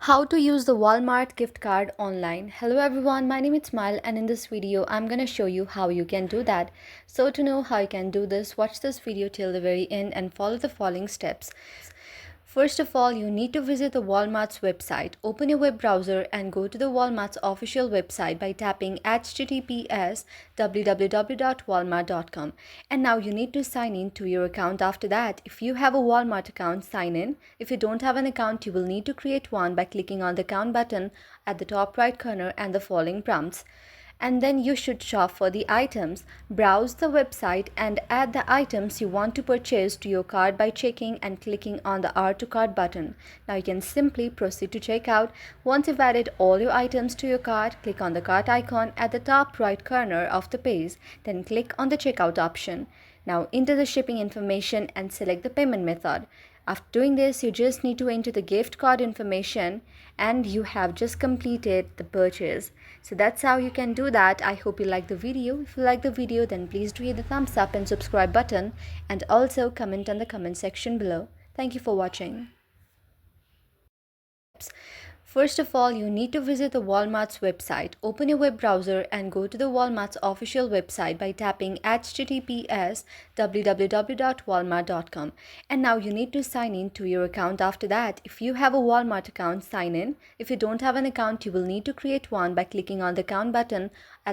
How to use the Walmart gift card online. Hello everyone, my name is Smile and in this video I'm gonna show you how you can do that. So to know how you can do this, watch this video till the very end and follow the following steps. First of all, you need to visit the Walmart's website. Open your web browser and go to the Walmart's official website by tapping https www.walmart.com. And now you need to sign in to your account after that. If you have a Walmart account, sign in. If you don't have an account, you will need to create one by clicking on the account button at the top right corner and the following prompts. And then you should shop for the items. Browse the website and add the items you want to purchase to your cart by checking and clicking on the Add to Cart button. Now you can simply proceed to checkout. Once you've added all your items to your cart, click on the cart icon at the top right corner of the page. Then click on the checkout option. Now enter the shipping information and select the payment method. After doing this, you just need to enter the gift card information and you have just completed the purchase. So that's how you can do that. I hope you like the video. If you like the video, then please do hit the thumbs up and subscribe button and also comment on the comment section below. Thank you for watching. First of all, you need to visit the Walmart's website. Open your web browser and go to the Walmart's official website by tapping https www.walmart.com. And now you need to sign in to your account after that. If you have a Walmart account, sign in. If you don't have an account, you will need to create one by clicking on the account button at